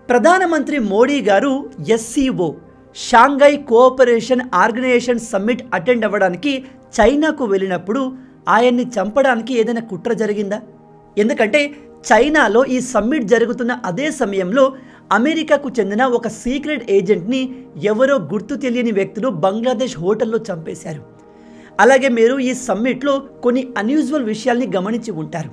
ప్రధానమంత్రి మోడీ గారు SCO Shanghai cooperation organisation summit attend అవ్వడానికి చైనాకు వెళ్ళినప్పుడు ఆయన్ని చంపడానికి ఏదైనా కుట్ర జరిగిందా? ఎందుకంటే చైనాలో ఈ సమ్మిట్ జరుగుతున్న అదే సమయంలో అమెరికాకు చెందిన ఒక సీక్రెట్ ఏజెంట్ని ఎవరో గుర్తు తెలియని వ్యక్తులు బంగ్లాదేశ్ హోటల్లో చంపేశారు. అలాగే మీరు ఈ సమ్మిట్లో కొన్ని అన్యూజువల్ విషయాల్ని గమనించి ఉంటారు.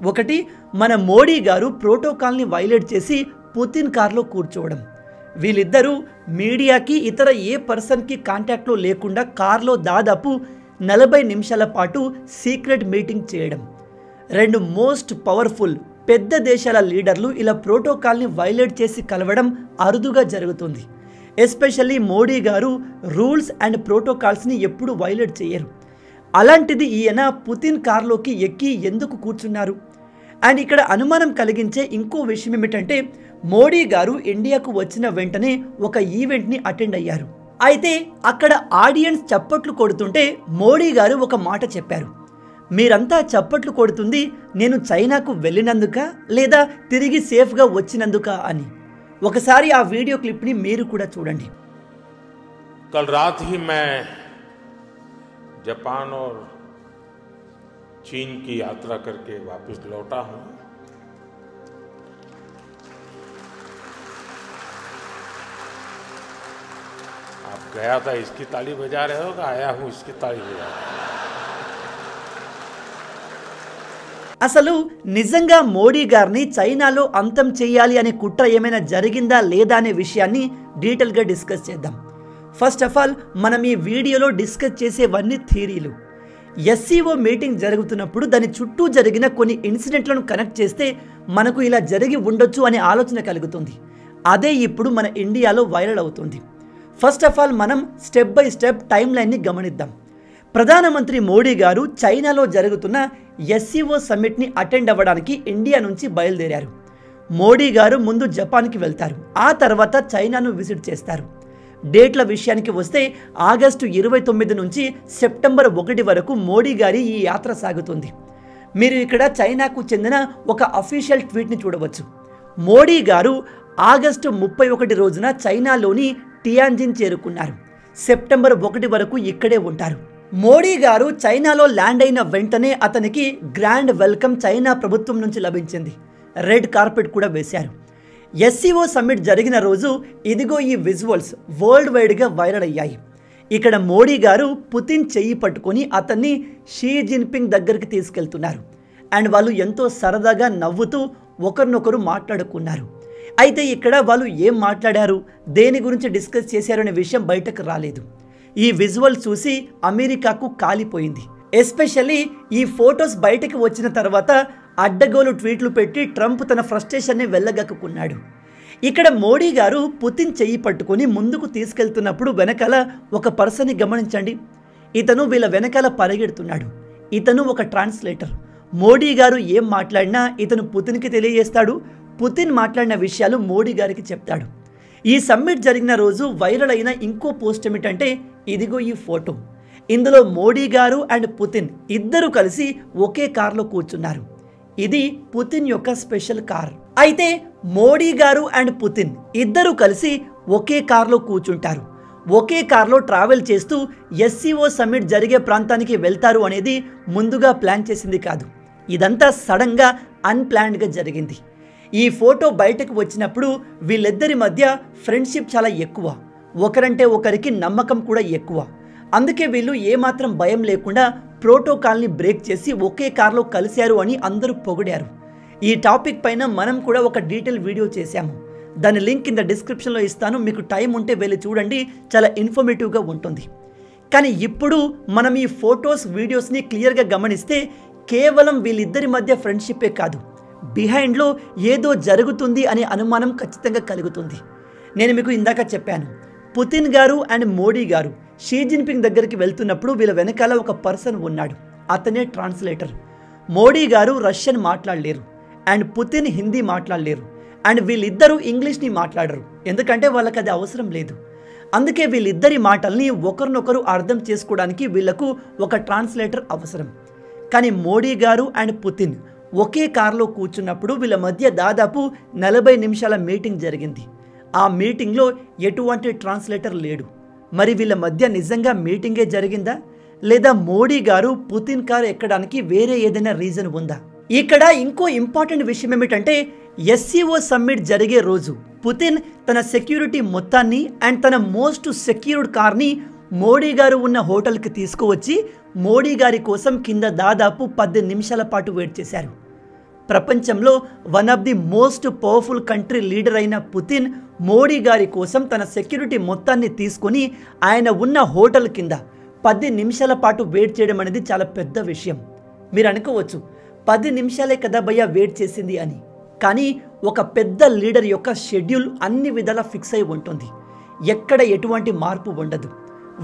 ఒకటి, మన మోడీ గారు ప్రోటోకాల్ని వైలేట్ చేసి పుతిన్ కార్లో కూర్చోవడం. వీళ్ళిద్దరూ మీడియాకి ఇతర ఏ పర్సన్కి కాంటాక్ట్లో లేకుండా కార్లో దాదాపు 40 నిమిషాల పాటు సీక్రెట్ మీటింగ్ చేయడం. రెండు మోస్ట్ పవర్ఫుల్ పెద్ద దేశాల లీడర్లు ఇలా ప్రోటోకాల్ని వైలేట్ చేసి కలవడం అరుదుగా జరుగుతుంది. ఎస్పెషల్లీ మోడీ గారు రూల్స్ అండ్ ప్రోటోకాల్స్ని ఎప్పుడు వైలేట్ చేయరు. అలాంటిది ఈయన పుతిన్ కార్లోకి ఎక్కి ఎందుకు కూర్చున్నారు? అండ్ ఇక్కడ అనుమానం కలిగించే ఇంకో విషయం ఏమిటంటే మోడీ గారు ఇండియాకు వచ్చిన వెంటనే ఒక ఈవెంట్ని అటెండ్ అయ్యారు. అయితే అక్కడ ఆడియన్స్ చప్పట్లు కొడుతుంటే మోడీ గారు ఒక మాట చెప్పారు. మీరంతా చప్పట్లు కొడుతుంది నేను చైనాకు వెళ్ళినందుక లేదా తిరిగి సేఫ్గా వచ్చినందుక అని. ఒకసారి ఆ వీడియో క్లిప్ని మీరు కూడా చూడండి. कल रात ही मैं जापान और चीन की यात्रा करके वापस लौटा हूं। आप गया था इसकी ताली बजा रहे हो कि आया हूं इसकी ताली बजा रहे हो? అసలు నిజంగా మోడీ గారిని చైనాలో అంతం చేయాలి అనే కుట్ర ఏమైనా జరిగిందా లేదా అనే విషయాన్ని డీటెయిల్గా డిస్కస్ చేద్దాం. ఫస్ట్ ఆఫ్ ఆల్ మనం ఈ వీడియోలో డిస్కస్ చేసేవన్నీ థియరీలు. ఎస్సీఓ మీటింగ్ జరుగుతున్నప్పుడు దాని చుట్టూ జరిగిన కొన్ని ఇన్సిడెంట్లను కనెక్ట్ చేస్తే మనకు ఇలా జరిగి ఉండొచ్చు అనే ఆలోచన కలుగుతుంది. అదే ఇప్పుడు మన ఇండియాలో వైరల్ అవుతుంది. ఫస్ట్ ఆఫ్ ఆల్ మనం స్టెప్ బై స్టెప్ టైం లైన్ని గమనిద్దాం. ప్రధానమంత్రి మోడీ గారు చైనాలో జరుగుతున్న ఎస్సీఓ సమ్మిట్ని అటెండ్ అవ్వడానికి ఇండియా నుంచి బయలుదేరారు. మోడీ గారు ముందు జపాన్కి వెళ్తారు, ఆ తర్వాత చైనాను విజిట్ చేస్తారు. డేట్ల విషయానికి వస్తే ఆగస్టు 29 నుంచి సెప్టెంబర్ 1 వరకు మోడీ గారి ఈ యాత్ర సాగుతుంది. మీరు ఇక్కడ చైనాకు చెందిన ఒక అఫీషియల్ ట్వీట్ని చూడవచ్చు. మోడీ గారు ఆగస్టు 31 రోజున చైనాలోని టియాన్జిన్ చేరుకున్నారు. సెప్టెంబర్ 1 వరకు ఇక్కడే ఉంటారు. మోడీ గారు చైనాలో ల్యాండ్ అయిన వెంటనే అతనికి గ్రాండ్ వెల్కమ్ చైనా ప్రభుత్వం నుంచి లభించింది. రెడ్ కార్పెట్ కూడా వేశారు. ఎస్సీఓ సమ్మిట్ జరిగిన రోజు ఇదిగో ఈ విజువల్స్ వరల్డ్ వైడ్గా వైరల్ అయ్యాయి. ఇక్కడ మోడీ గారు పుతిన్ చెయ్యి పట్టుకొని అతన్ని షీ జిన్పింగ్ దగ్గరికి తీసుకెళ్తున్నారు. అండ్ వాళ్ళు ఎంతో సరదాగా నవ్వుతూ ఒకరినొకరు మాట్లాడుకున్నారు. అయితే ఇక్కడ వాళ్ళు ఏం మాట్లాడారు, దేని గురించి డిస్కస్ చేశారు అనే విషయం బయటకు రాలేదు. ఈ విజువల్ చూసి అమెరికాకు కాలిపోయింది. ఎస్పెషల్లీ ఈ ఫొటోస్ బయటకు వచ్చిన తర్వాత అడ్డగోలు ట్వీట్లు పెట్టి ట్రంప్ తన ఫ్రస్ట్రేషన్ని వెళ్ళగక్కున్నాడు. ఇక్కడ మోడీ గారు పుతిన్ చెయ్యి పట్టుకొని ముందుకు తీసుకెళ్తున్నప్పుడు వెనకాల ఒక పర్సన్ని గమనించండి. ఇతను వీళ్ళ వెనకాల పరిగెడుతున్నాడు. ఇతను ఒక ట్రాన్స్లేటర్. మోడీ గారు ఏం మాట్లాడినా ఇతను పుతిన్కి తెలియజేస్తాడు. పుతిన్ మాట్లాడిన విషయాలు మోడీ గారికి చెప్తాడు. ఈ సమ్మిట్ జరిగిన రోజు వైరల్ అయిన ఇంకో పోస్ట్ ఏమిటంటే ఇదిగో ఈ ఫోటో. ఇందులో మోడీ గారు అండ్ పుతిన్ ఇద్దరు కలిసి ఒకే కార్లో కూర్చున్నారు. ఇది పుతిన్ యొక్క స్పెషల్ కార్. అయితే మోడీ గారు అండ్ పుతిన్ ఇద్దరు కలిసి ఒకే కార్లో కూర్చుంటారు. ఒకే కార్లో ట్రావెల్ చేస్తూ ఎస్సీఓ సమ్మిట్ జరిగే ప్రాంతానికి వెళ్తారు అనేది ముందుగా ప్లాన్ చేసింది కాదు. ఇదంతా సడన్గా అన్ప్లాన్డ్గా జరిగింది. ఈ ఫోటో బయటకు వచ్చినప్పుడు వీళ్ళిద్దరి మధ్య ఫ్రెండ్షిప్ చాలా ఎక్కువ, ఒకరంటే ఒకరికి నమ్మకం కూడా ఎక్కువ. అందుకే వీళ్ళు ఏమాత్రం భయం లేకుండా ప్రోటోకాల్ని బ్రేక్ చేసి ఒకే కార్లో కలిశారు అని అందరూ పొగిడారు. ఈ టాపిక్ పైన మనం కూడా ఒక డీటెయిల్ వీడియో చేశాము. దాని లింక్ కింద డిస్క్రిప్షన్లో ఇస్తాను, మీకు టైం ఉంటే వెళ్ళి చూడండి, చాలా ఇన్ఫర్మేటివ్గా ఉంటుంది. కానీ ఇప్పుడు మనం ఈ ఫొటోస్ వీడియోస్ని క్లియర్గా గమనిస్తే కేవలం వీళ్ళిద్దరి మధ్య ఫ్రెండ్షిప్పే కాదు, బిహైండ్లో ఏదో జరుగుతుంది అనే అనుమానం ఖచ్చితంగా కలుగుతుంది. నేను మీకు ఇందాక చెప్పాను, పుతిన్ గారు అండ్ మోడీ గారు షీ జిన్పింగ్ దగ్గరికి వెళ్తున్నప్పుడు వీళ్ళ వెనకాల ఒక పర్సన్ ఉన్నాడు. అతనే ట్రాన్స్లేటర్. మోడీ గారు రష్యన్ మాట్లాడలేరు అండ్ పుతిన్ హిందీ మాట్లాడలేరు అండ్ వీళ్ళిద్దరూ ఇంగ్లీష్ని మాట్లాడరు, ఎందుకంటే వాళ్ళకి అది అవసరం లేదు. అందుకే వీళ్ళిద్దరి మాటల్ని ఒకరినొకరు అర్థం చేసుకోవడానికి వీళ్లకు ఒక ట్రాన్స్లేటర్ అవసరం. కానీ మోడీ గారు అండ్ పుతిన్ ఒకే కారులో కూర్చున్నప్పుడు వీళ్ళ మధ్య దాదాపు 40 నిమిషాల మీటింగ్ జరిగింది. ఆ మీటింగ్లో ఎటువంటి ట్రాన్స్లేటర్ లేడు. మరి వీళ్ళ మధ్య నిజంగా మీటింగే జరిగిందా, లేదా మోడీ గారు పుతిన్ కారు ఎక్కడానికి వేరే ఏదైనా రీజన్ ఉందా? ఇక్కడ ఇంకో ఇంపార్టెంట్ విషయం ఏమిటంటే, SCO సమ్మిట్ జరిగే రోజు పుతిన్ తన సెక్యూరిటీ మొత్తాన్ని అండ్ తన మోస్ట్ సెక్యూర్డ్ కార్ని మోడీ గారు ఉన్న హోటల్కి తీసుకువచ్చి మోడీ గారి కోసం కింద దాదాపు 10 నిమిషాల పాటు వెయిట్ చేశారు. ప్రపంచంలో one of the most powerful country leader అయిన పుతిన్ మోడీ గారి కోసం తన సెక్యూరిటీ మొత్తాన్ని తీసుకొని ఆయన ఉన్న హోటల్ కింద 10 నిమిషాల పాటు వెయిట్ చేయడం అనేది చాలా పెద్ద విషయం. మీరు అనుకోవచ్చు 10 నిమిషాలే కదా భయ్యా వెయిట్ చేసింది అని. కానీ ఒక పెద్ద లీడర్ యొక్క షెడ్యూల్ అన్ని విధాలా ఫిక్స్ అయి ఉంటుంది. ఎక్కడ ఎటువంటి మార్పు ఉండదు.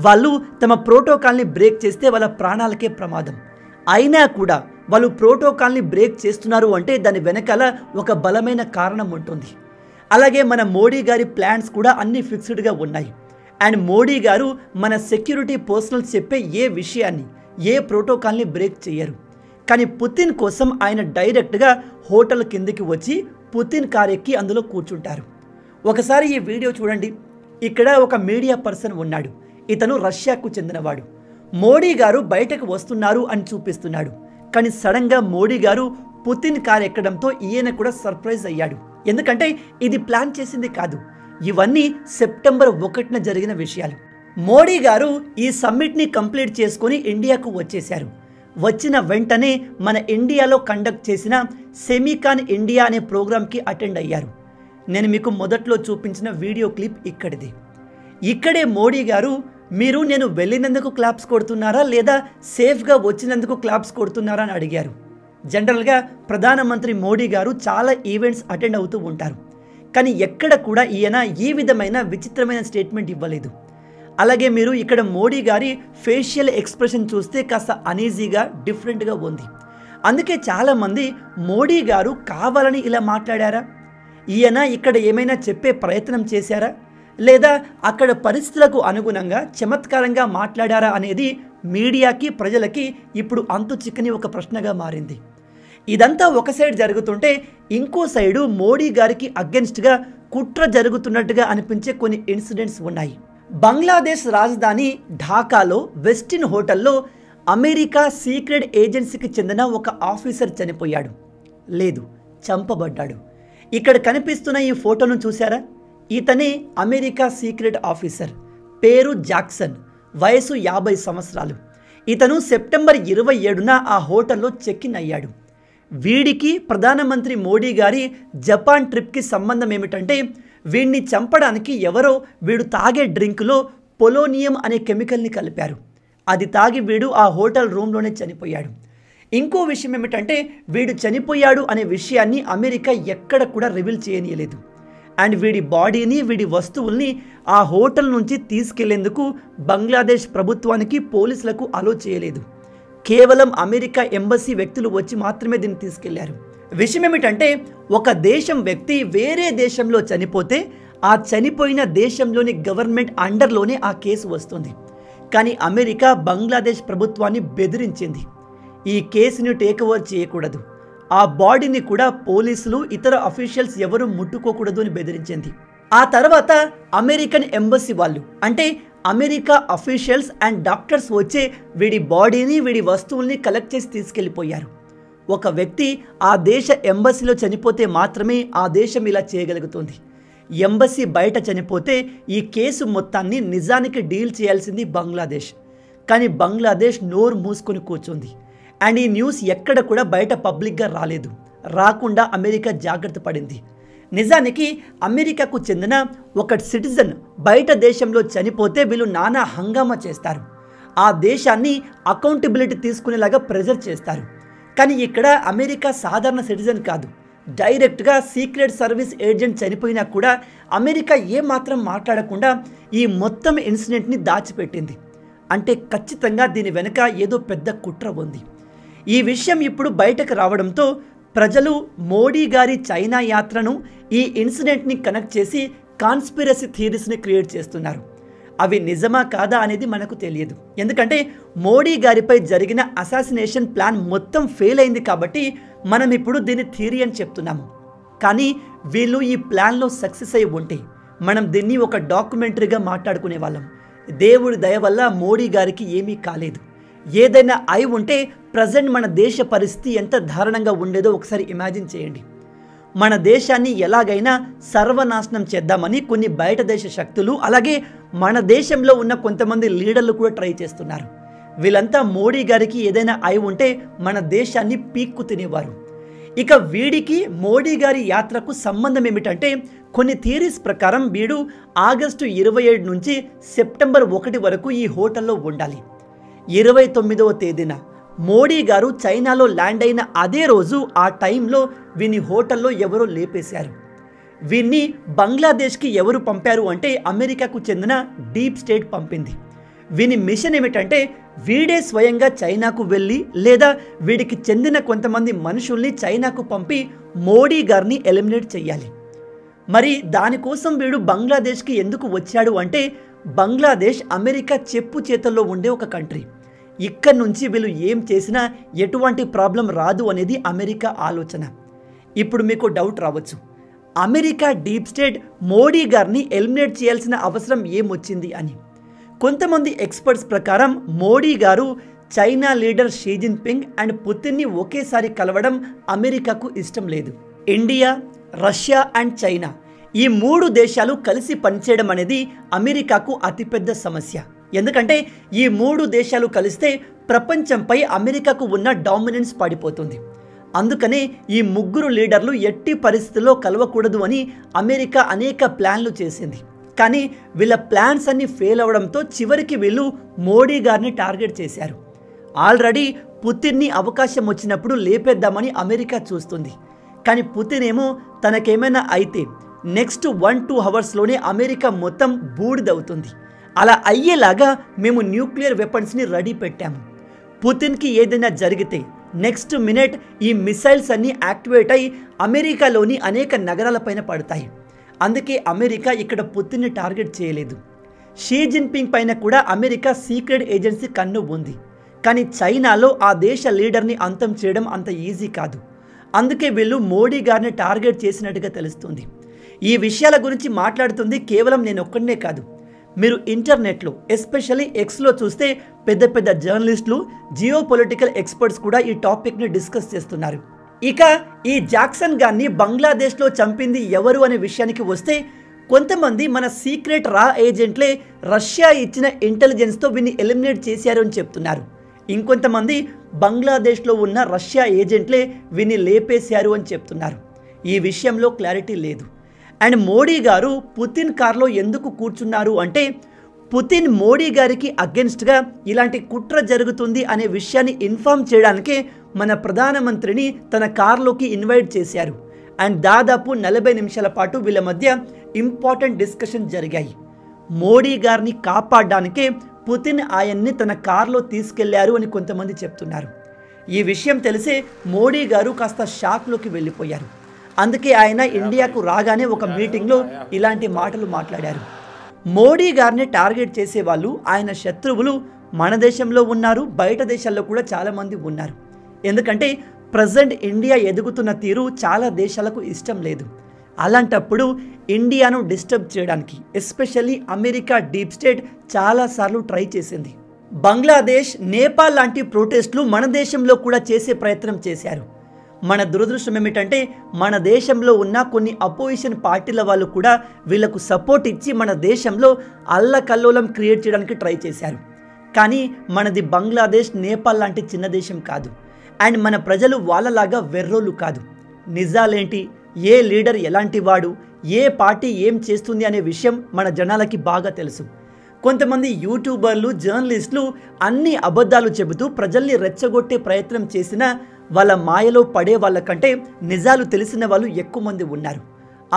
వాళ్ళు తమ ప్రోటోకాల్ని బ్రేక్ చేస్తే వాళ్ళ ప్రాణాలకే ప్రమాదం. అయినా కూడా వాళ్ళు ప్రోటోకాల్ని బ్రేక్ చేస్తున్నారు అంటే దాని వెనకాల ఒక బలమైన కారణం ఉంటుంది. అలాగే మన మోడీ గారి ప్లాన్స్ కూడా అన్ని ఫిక్స్డ్గా ఉన్నాయి. అండ్ మోడీ గారు మన సెక్యూరిటీ పర్సనల్స్ చెప్పే ఏ విషయాన్ని, ఏ ప్రోటోకాల్ని బ్రేక్ చేయరు. కానీ పుతిన్ కోసం ఆయన డైరెక్ట్గా హోటల్ కిందకి వచ్చి పుతిన్ కార్ ఎక్కి అందులో కూర్చుంటారు. ఒకసారి ఈ వీడియో చూడండి. ఇక్కడ ఒక మీడియా పర్సన్ ఉన్నాడు. ఇతను రష్యాకు చెందినవాడు. మోడీ గారు బయటకు వస్తున్నారు అని చూపిస్తున్నాడు. కానీ సడన్గా మోడీ గారు పుతిన్ కార్ ఎక్కడంతో ఈయన కూడా సర్ప్రైజ్ అయ్యాడు. ఎందుకంటే ఇది ప్లాన్ చేసింది కాదు. ఇవన్నీ సెప్టెంబర్ 1న జరిగిన విషయాలు. మోడీ గారు ఈ సమ్మిట్ని కంప్లీట్ చేసుకొని ఇండియాకు వచ్చేశారు. వచ్చిన వెంటనే మన ఇండియాలో కండక్ట్ చేసిన సెమీకాన్ ఇండియా అనే ప్రోగ్రాంకి అటెండ్ అయ్యారు. నేను మీకు మొదట్లో చూపించిన వీడియో క్లిప్ ఇక్కడిది. ఇక్కడే మోడీ గారు, మీరు నేను వెళ్ళినందుకు క్లాప్స్ కొడుతున్నారా లేదా సేఫ్గా వచ్చినందుకు క్లాప్స్ కొడుతున్నారా అని అడిగారు. జనరల్గా ప్రధానమంత్రి మోడీ గారు చాలా ఈవెంట్స్ అటెండ్ అవుతూ ఉంటారు. కానీ ఎక్కడ కూడా ఈయన ఈ విధమైన విచిత్రమైన స్టేట్మెంట్ ఇవ్వలేదు. అలాగే మీరు ఇక్కడ మోడీ గారి ఫేషియల్ ఎక్స్ప్రెషన్ చూస్తే కాస్త అనీజీగా, డిఫరెంట్గా ఉంది. అందుకే చాలామంది మోడీ గారు కావాలని ఇలా మాట్లాడారా, ఈయన ఇక్కడ ఏమైనా చెప్పే ప్రయత్నం చేశారా, లేదా అక్కడ పరిస్థితులకు అనుగుణంగా చమత్కారంగా మాట్లాడారా అనేది మీడియాకి, ప్రజలకి ఇప్పుడు అంతు చిక్కని ఒక ప్రశ్నగా మారింది. ఇదంతా ఒక సైడ్ జరుగుతుంటే ఇంకో సైడు మోడీ గారికి అగెన్స్ట్గా కుట్ర జరుగుతున్నట్టుగా అనిపించే కొన్ని ఇన్సిడెంట్స్ ఉన్నాయి. బంగ్లాదేశ్ రాజధాని ఢాకాలో వెస్టిన్ హోటల్లో అమెరికా సీక్రెట్ ఏజెన్సీకి చెందిన ఒక ఆఫీసర్ చనిపోయాడు. లేదు, చంపబడ్డాడు. ఇక్కడ కనిపిస్తున్న ఈ ఫోటోను చూసారా? ఇతనే అమెరికా సీక్రెట్ ఆఫీసర్. పేరు జాక్సన్. వయసు 50 సంవత్సరాలు. ఇతను సెప్టెంబర్ 27న ఆ హోటల్లో చెక్ ఇన్ అయ్యాడు. వీడికి ప్రధానమంత్రి మోడీ గారి జపాన్ ట్రిప్కి సంబంధం ఏమిటంటే, వీడిని చంపడానికి ఎవరో వీడు తాగే డ్రింక్లో పొలోనియం అనే కెమికల్ని కలిపారు. అది తాగి వీడు ఆ హోటల్ రూమ్లోనే చనిపోయాడు. ఇంకో విషయం ఏమిటంటే, వీడు చనిపోయాడు అనే విషయాన్ని అమెరికా ఎక్కడ కూడా రివీల్ చేయనీయలేదు. అండ్ వీడి బాడీని, వీడి వస్తువుల్ని ఆ హోటల్ నుంచి తీసుకెళ్లేందుకు బంగ్లాదేశ్ ప్రభుత్వానికి, పోలీసులకు అలో చేయలేదు. కేవలం అమెరికా ఎంబసీ వ్యక్తులు వచ్చి మాత్రమే దీన్ని తీసుకెళ్లారు. విషయం ఏమిటంటే, ఒక దేశం వ్యక్తి వేరే దేశంలో చనిపోతే ఆ చనిపోయిన దేశంలోని గవర్నమెంట్ అండర్లోనే ఆ కేసు వస్తుంది. కానీ అమెరికా బంగ్లాదేశ్ ప్రభుత్వాన్ని బెదిరించింది, ఈ కేసుని టేక్ ఓవర్ చేయకూడదు, ఆ బాడీని కూడా పోలీసులు, ఇతర అఫీషియల్స్ ఎవరు ముట్టుకోకూడదు అని బెదిరించింది. ఆ తర్వాత అమెరికన్ ఎంబసీ వాళ్ళు, అంటే అమెరికా అఫీషియల్స్ అండ్ డాక్టర్స్ వచ్చే వీడి బాడీని, వీడి వస్తువుల్ని కలెక్ట్ చేసి తీసుకెళ్ళిపోయారు. ఒక వ్యక్తి ఆ దేశ ఎంబసీలో చనిపోతే మాత్రమే ఆ దేశం ఇలా చేయగలుగుతుంది. ఎంబసీ బయట చనిపోతే ఈ కేసు మొత్తాన్ని నిజానికి డీల్ చేయాల్సింది బంగ్లాదేశ్. కానీ బంగ్లాదేశ్ నోరు మూసుకొని కూర్చుంది. అండ్ ఈ న్యూస్ ఎక్కడ కూడా బయట పబ్లిక్గా రాలేదు. రాకుండా అమెరికా జాగ్రత్త పడింది. నిజానికి అమెరికాకు చెందిన ఒక సిటిజన్ బయట దేశంలో చనిపోతే వీళ్ళు నానా హంగామా చేస్తారు. ఆ దేశాన్ని అకౌంటబిలిటీ తీసుకునేలాగా ప్రెజర్ చేస్తారు. కానీ ఇక్కడ అమెరికా సాధారణ సిటిజన్ కాదు, డైరెక్ట్గా సీక్రెట్ సర్వీస్ ఏజెంట్ చనిపోయినా కూడా అమెరికా ఏమాత్రం మాట్లాడకుండా ఈ మొత్తం ఇన్సిడెంట్ని దాచిపెట్టింది. అంటే ఖచ్చితంగా దీని వెనుక ఏదో పెద్ద కుట్ర ఉంది. ఈ విషయం ఇప్పుడు బయటకు రావడంతో ప్రజలు మోడీ గారి చైనా యాత్రను ఈ ఇన్సిడెంట్ని కనెక్ట్ చేసి కాన్స్పిరసీ థియరీస్ని క్రియేట్ చేస్తున్నారు. అవి నిజమా కాదా అనేది మనకు తెలియదు. ఎందుకంటే మోడీ గారిపై జరిగిన అసాసినేషన్ ప్లాన్ మొత్తం ఫెయిల్ అయింది కాబట్టి మనం ఇప్పుడు దీన్ని థియరీ అని చెప్తున్నాము. కానీ వీళ్ళు ఈ ప్లాన్లో సక్సెస్ అయి ఉంటే మనం దీన్ని ఒక డాక్యుమెంటరీగా మాట్లాడుకునే వాళ్ళం. దేవుడి దయ వల్ల మోడీ గారికి ఏమీ కాలేదు. ఏదైనా అయి ఉంటే ప్రజెంట్ మన దేశ పరిస్థితి ఎంత దారుణంగా ఉండేదో ఒకసారి ఇమాజిన్ చేయండి. మన దేశాన్ని ఎలాగైనా సర్వనాశనం చేద్దామని కొన్ని బయట దేశ శక్తులు, అలాగే మన దేశంలో ఉన్న కొంతమంది లీడర్లు కూడా ట్రై చేస్తున్నారు. వీళ్ళంతా మోడీ గారికి ఏదైనా అయి ఉంటే మన దేశాన్ని పీక్కు తినేవారు. ఇక వీడికి మోడీ గారి యాత్రకు సంబంధం ఏమిటంటే, కొన్ని థియరీస్ ప్రకారం వీడు ఆగస్టు 27 నుంచి సెప్టెంబర్ 1 వరకు ఈ హోటల్లో ఉండాలి. 29వ తేదీన మోడీ గారు చైనాలో ల్యాండ్ అయిన అదే రోజు ఆ టైంలో వీని హోటల్లో ఎవరో లేపేశారు. వీన్ని బంగ్లాదేశ్కి ఎవరు పంపారు అంటే అమెరికాకు చెందిన డీప్ స్టేట్ పంపింది. వీని మిషన్ ఏమిటంటే వీడే స్వయంగా చైనాకు వెళ్ళి లేదా వీడికి చెందిన కొంతమంది మనుషుల్ని చైనాకు పంపి మోడీ గారిని ఎలిమినేట్ చేయాలి. మరి దానికోసం వీడు బంగ్లాదేశ్కి ఎందుకు వచ్చాడు అంటే, బంగ్లాదేశ్ అమెరికా చెప్పు చేతల్లో ఉండే ఒక కంట్రీ. ఇక్కడ నుంచి వీళ్ళు ఏం చేసినా ఎటువంటి ప్రాబ్లం రాదు అనేది అమెరికా ఆలోచన. ఇప్పుడు మీకు డౌట్ రావచ్చు, అమెరికా డీప్ స్టేట్ మోడీ గారిని ఎలిమినేట్ చేయాల్సిన అవసరం ఏమొచ్చింది అని. కొంతమంది ఎక్స్పర్ట్స్ ప్రకారం Modi garu China leader Xi Jinping and పుతిన్ని ఒకేసారి కలవడం అమెరికాకు ఇష్టం లేదు. ఇండియా, రష్యా అండ్ చైనా ఈ 3 దేశాలు కలిసి పనిచేయడం అనేది అమెరికాకు అతిపెద్ద సమస్య. ఎందుకంటే ఈ 3 దేశాలు కలిస్తే ప్రపంచంపై అమెరికాకు ఉన్న డామినెన్స్ పడిపోతుంది. అందుకనే ఈ 3 లీడర్లు ఎట్టి పరిస్థితుల్లో కలవకూడదు అని అమెరికా అనేక ప్లాన్లు చేసింది. కానీ వీళ్ళ ప్లాన్స్ అన్ని ఫెయిల్ అవడంతో చివరికి వీళ్ళు మోడీ గారిని టార్గెట్ చేశారు. ఆల్రెడీ పుతిన్ని అవకాశం వచ్చినప్పుడు లేపేద్దామని అమెరికా చూస్తుంది. కానీ పుతిన్ ఏమో తనకేమైనా అయితే నెక్స్ట్ 1-2 అవర్స్లోనే అమెరికా మొత్తం బూడిదవుతుంది. అలా అయ్యేలాగా మేము న్యూక్లియర్ వెపన్స్ని రెడీ పెట్టాము. పుతిన్కి ఏదైనా జరిగితే నెక్స్ట్ మినిట్ ఈ మిసైల్స్ అన్నీ యాక్టివేట్ అయి అమెరికాలోని అనేక నగరాలపైన పడతాయి. అందుకే అమెరికా ఇక్కడ పుతిన్ని టార్గెట్ చేయలేదు. షీ జిన్పింగ్ పైన కూడా అమెరికా సీక్రెట్ ఏజెన్సీ కన్ను ఉంది. కానీ చైనాలో ఆ దేశ లీడర్ని అంతం చేయడం అంత ఈజీ కాదు. అందుకే వీళ్ళు మోడీ గారిని టార్గెట్ చేసినట్టుగా తెలుస్తుంది. ఈ విషయాల గురించి మాట్లాడుతుంది కేవలం నేను ఒక్కడనే కాదు. మీరు ఇంటర్నెట్లో ఎస్పెషల్లీ ఎక్స్లో చూస్తే పెద్ద పెద్ద జర్నలిస్టులు, జియో పొలిటికల్ ఎక్స్పర్ట్స్ కూడా ఈ టాపిక్ని డిస్కస్ చేస్తున్నారు. ఇక ఈ జాక్సన్ గారిని బంగ్లాదేశ్లో చంపింది ఎవరు అనే విషయానికి వస్తే, కొంతమంది మన సీక్రెట్ రా ఏజెంట్లే రష్యా ఇచ్చిన ఇంటెలిజెన్స్తో వీన్ని ఎలిమినేట్ చేశారు అని చెప్తున్నారు. ఇంకొంతమంది బంగ్లాదేశ్లో ఉన్న రష్యా ఏజెంట్లే వీన్ని లేపేశారు అని చెప్తున్నారు. ఈ విషయంలో క్లారిటీ లేదు. అండ్ మోడీ గారు పుతిన్ కార్లో ఎందుకు కూర్చున్నారు అంటే, పుతిన్ మోడీ గారికి అగెన్స్ట్గా ఇలాంటి కుట్ర జరుగుతుంది అనే విషయాన్ని ఇన్ఫార్మ్ చేయడానికే మన ప్రధానమంత్రిని తన కార్లోకి ఇన్వైట్ చేశారు. అండ్ దాదాపు 40 నిమిషాల పాటు వీళ్ళ మధ్య ఇంపార్టెంట్ డిస్కషన్ జరిగాయి. మోడీ గారిని కాపాడడానికే పుతిన్ ఆయన్ని తన కార్లో తీసుకెళ్లారు అని కొంతమంది చెప్తున్నారు. ఈ విషయం తెలిసే మోడీ గారు కాస్త షాక్లోకి వెళ్ళిపోయారు. అందుకే ఆయన ఇండియాకు రాగానే ఒక మీటింగ్లో ఇలాంటి మాటలు మాట్లాడారు. మోడీ గారిని టార్గెట్ చేసే వాళ్ళు ఆయన శత్రువులు మన దేశంలో ఉన్నారు, బయట దేశాల్లో కూడా చాలామంది ఉన్నారు. ఎందుకంటే ప్రజెంట్ ఇండియా ఎదుగుతున్న తీరు చాలా దేశాలకు ఇష్టం లేదు. అలాంటప్పుడు ఇండియాను డిస్టర్బ్ చేయడానికి ఎస్పెషల్లీ అమెరికా డీప్ స్టేట్ చాలాసార్లు ట్రై చేసింది. బంగ్లాదేశ్, నేపాల్ లాంటి ప్రొటెస్టులు మన దేశంలో కూడా చేసే ప్రయత్నం చేశారు. మన దురదృష్టం ఏమిటంటే మన దేశంలో ఉన్న కొన్ని అపోజిషన్ పార్టీల వాళ్ళు కూడా వీళ్లకు సపోర్ట్ ఇచ్చి మన దేశంలో అల్లకల్లోలం క్రియేట్ చేయడానికి ట్రై చేశారు. కానీ మనది బంగ్లాదేశ్, నేపాల్ లాంటి చిన్న దేశం కాదు. అండ్ మన ప్రజలు వాళ్ళలాగా వెర్రోళ్ళు కాదు. నిజాలేంటి, ఏ లీడర్ ఎలాంటి వాడు, ఏ పార్టీ ఏం చేస్తుంది అనే విషయం మన జనాలకి బాగా తెలుసు. కొంతమంది యూట్యూబర్లు, జర్నలిస్టులు అన్ని అబద్ధాలు చెబుతూ ప్రజల్ని రెచ్చగొట్టే ప్రయత్నం చేసినా వాళ్ళ మాయలో పడే వాళ్ళకంటే నిజాలు తెలిసిన వాళ్ళు ఎక్కువ మంది ఉన్నారు.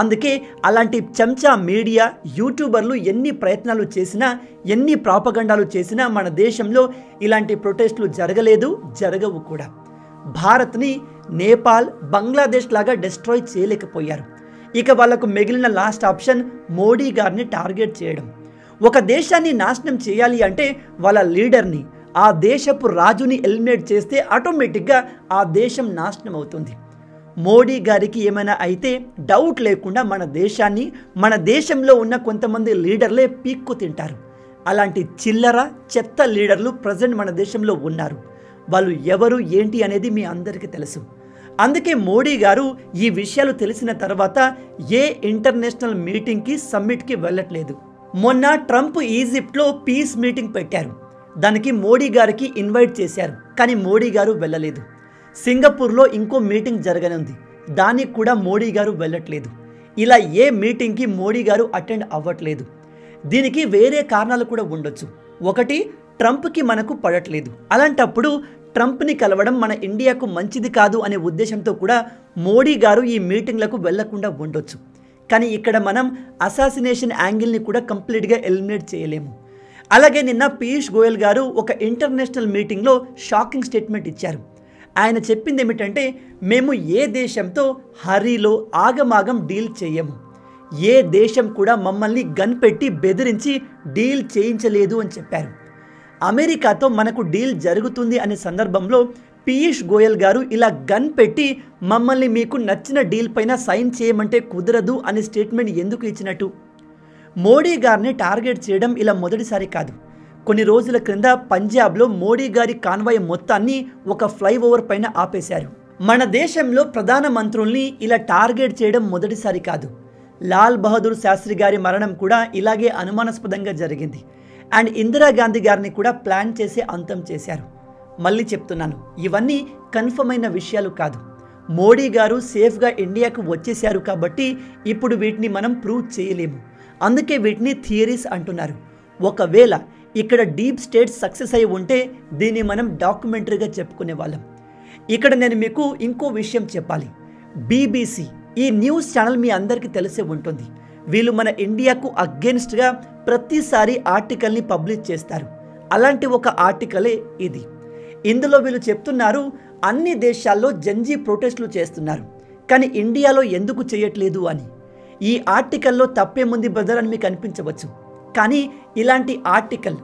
అందుకే అలాంటి చెంచా మీడియా, యూట్యూబర్లు ఎన్ని ప్రయత్నాలు చేసినా, ఎన్ని ప్రాపగండాలు చేసినా మన దేశంలో ఇలాంటి ప్రొటెస్టులు జరగలేదు, జరగవు కూడా. భారత్ని నేపాల్, బంగ్లాదేశ్ లాగా డిస్ట్రాయ్ చేయలేకపోయారు. ఇక వాళ్లకు మిగిలిన లాస్ట్ ఆప్షన్ మోడీ గారిని టార్గెట్ చేయడం. ఒక దేశాన్ని నాశనం చేయాలి అంటే వాళ్ళ లీడర్ని, ఆ దేశపు రాజుని ఎలిమినేట్ చేస్తే ఆటోమేటిక్గా ఆ దేశం నాశనం అవుతుంది. మోడీ గారికి ఏమైనా అయితే డౌట్ లేకుండా మన దేశాన్ని, మన దేశంలో ఉన్న కొంతమంది లీడర్లే పీక్కు తింటారు. అలాంటి చిల్లర చెత్త లీడర్లు ప్రజెంట్ మన దేశంలో ఉన్నారు. వాళ్ళు ఎవరు ఏంటి అనేది మీ అందరికీ తెలుసు. అందుకే మోడీ గారు ఈ విషయాలు తెలిసిన తర్వాత ఏ ఇంటర్నేషనల్ మీటింగ్కి, సమ్మిట్కి వెళ్ళట్లేదు. మొన్న ట్రంప్ ఈజిప్ట్లో పీస్ మీటింగ్ పెట్టారు. దానికి మోడీ గారికి ఇన్వైట్ చేశారు, కానీ మోడీ గారు వెళ్ళలేదు. సింగపూర్లో ఇంకో మీటింగ్ జరగనుంది, దానికి కూడా మోడీ గారు వెళ్ళట్లేదు. ఇలా ఏ మీటింగ్కి మోడీ గారు అటెండ్ అవ్వట్లేదు. దీనికి వేరే కారణాలు కూడా ఉండొచ్చు. ఒకటి, ట్రంప్కి మనకు పడట్లేదు. అలాంటప్పుడు ట్రంప్ని కలవడం మన ఇండియాకు మంచిది కాదు అనే ఉద్దేశంతో కూడా మోడీ గారు ఈ మీటింగ్లకు వెళ్లకుండా ఉండొచ్చు. కానీ ఇక్కడ మనం అసాసినేషన్ యాంగిల్ని కూడా కంప్లీట్గా ఎలిమినేట్ చేయలేము. అలాగే నిన్న పీయూష్ గోయల్ గారు ఒక ఇంటర్నేషనల్ మీటింగ్లో షాకింగ్ స్టేట్మెంట్ ఇచ్చారు. ఆయన చెప్పింది ఏమిటంటే, మేము ఏ దేశంతో హరీలో ఆగమాగం డీల్ చేయము, ఏ దేశం కూడా మమ్మల్ని గన్ పెట్టి బెదిరించి డీల్ చేయించలేదు అని చెప్పారు. అమెరికాతో మనకు డీల్ జరుగుతుంది అనే సందర్భంలో పీయూష్ గోయల్ గారు ఇలా గన్ పెట్టి మమ్మల్ని మీకు నచ్చిన డీల్ పైన సైన్ చేయమంటే కుదరదు అనే స్టేట్మెంట్ ఎందుకు ఇచ్చినట్టు? మోడీ గారిని టార్గెట్ చేయడం ఇలా మొదటిసారి కాదు. కొన్ని రోజుల క్రింద పంజాబ్లో మోడీ గారి కాన్వాయ్ మొత్తాన్ని ఒక ఫ్లైఓవర్ పైన ఆపేశారు. మన దేశంలో ప్రధాన మంత్రుల్ని ఇలా టార్గెట్ చేయడం మొదటిసారి కాదు. లాల్ బహదూర్ శాస్త్రి గారి మరణం కూడా ఇలాగే అనుమానాస్పదంగా జరిగింది. అండ్ ఇందిరాగాంధీ గారిని కూడా ప్లాన్ చేసి అంతం చేశారు. మళ్ళీ చెప్తున్నాను, ఇవన్నీ కన్ఫర్మ్ అయిన విషయాలు కాదు. మోడీ గారు సేఫ్గా ఇండియాకు వచ్చేశారు కాబట్టి ఇప్పుడు వీటిని మనం ప్రూవ్ చేయలేము. అందుకే వీటిని థియరీస్ అంటున్నారు. ఒకవేళ ఇక్కడ డీప్ స్టేట్ సక్సెస్ అయి ఉంటే దీన్ని మనం డాక్యుమెంటరీగా చెప్పుకునే వాళ్ళం. ఇక్కడ నేను మీకు ఇంకో విషయం చెప్పాలి. BBC ఈ న్యూస్ ఛానల్ మీ అందరికీ తెలిసే ఉంటుంది. వీళ్ళు మన ఇండియాకు అగేన్స్ట్గా ప్రతిసారి ఆర్టికల్ని పబ్లిష్ చేస్తారు. అలాంటి ఒక ఆర్టికలే ఇది. ఇందులో వీళ్ళు చెప్తున్నారు, అన్ని దేశాల్లో జంజీ ప్రొటెస్టులు చేస్తున్నారు, కానీ ఇండియాలో ఎందుకు చేయట్లేదు అని. ఈ ఆర్టికల్లో తప్పేముంది బ్రదర్ అని మీకు అనిపించవచ్చు. కానీ ఇలాంటి ఆర్టికల్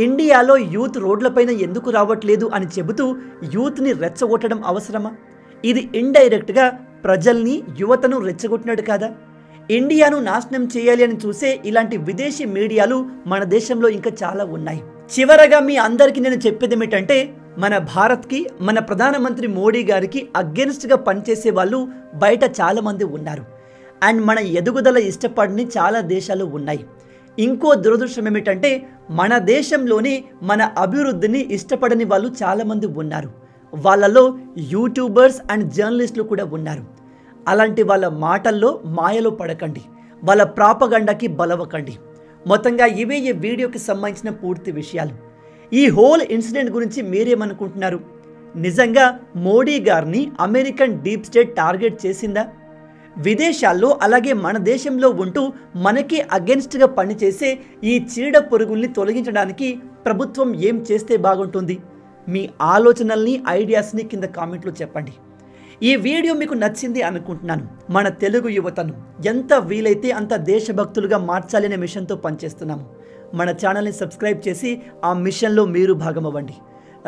ఇండియాలో యూత్ రోడ్లపైన ఎందుకు రావట్లేదు అని చెబుతూ యూత్ని రెచ్చగొట్టడం అవసరమా? ఇది ఇండైరెక్ట్గా ప్రజల్ని, యువతను రెచ్చగొట్టినట్టు కాదా? ఇండియాను నాశనం చేయాలి అని చూసే ఇలాంటి విదేశీ మీడియాలు మన దేశంలో ఇంకా చాలా ఉన్నాయి. చివరగా మీ అందరికీ నేను చెప్పేది ఏమిటంటే, మన భారత్కి, మన ప్రధానమంత్రి మోడీ గారికి అగెన్స్ట్గా పనిచేసే వాళ్ళు బయట చాలామంది ఉన్నారు. అండ్ మన ఎదుగుదల ఇష్టపడని చాలా దేశాలు ఉన్నాయి. ఇంకో దురదృష్టం ఏమిటంటే, మన దేశంలోనే మన అభివృద్ధిని ఇష్టపడని వాళ్ళు చాలామంది ఉన్నారు. వాళ్ళలో యూట్యూబర్స్ అండ్ జర్నలిస్టులు కూడా ఉన్నారు. అలాంటి వాళ్ళ మాటల్లో మాయలో పడకండి, వాళ్ళ ప్రాపగండాకి బలవకండి. మొత్తంగా ఇవే ఈ వీడియోకి సంబంధించిన పూర్తి విషయాలు. ఈ హోల్ ఇన్సిడెంట్ గురించి మీరేమనుకుంటున్నారు? నిజంగా మోడీ గారిని అమెరికన్ డీప్ స్టేట్ టార్గెట్ చేసిందా? విదేశాల్లో అలాగే మన దేశంలో ఉంటూ మనకి అగెన్స్ట్గా పనిచేసే ఈ చీడ పురుగుల్ని తొలగించడానికి ప్రభుత్వం ఏం చేస్తే బాగుంటుంది? మీ ఆలోచనల్ని, ఐడియాస్ని కింద కామెంట్లో చెప్పండి. ఈ వీడియో మీకు నచ్చింది అనుకుంటున్నాను. మన తెలుగు యువతను ఎంత వీలైతే అంత దేశభక్తులుగా మార్చాలనే మిషన్తో పనిచేస్తున్నాము. మన ఛానల్ని సబ్స్క్రైబ్ చేసి ఆ మిషన్లో మీరు భాగమవ్వండి.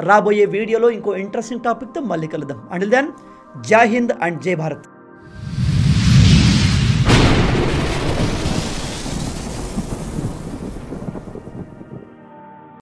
రాబోయే వీడియోలో ఇంకో ఇంట్రెస్టింగ్ టాపిక్తో మళ్ళీ కలుద్దాం. అంటిల్ దెన్, జై హింద్ అండ్ జై భారత్.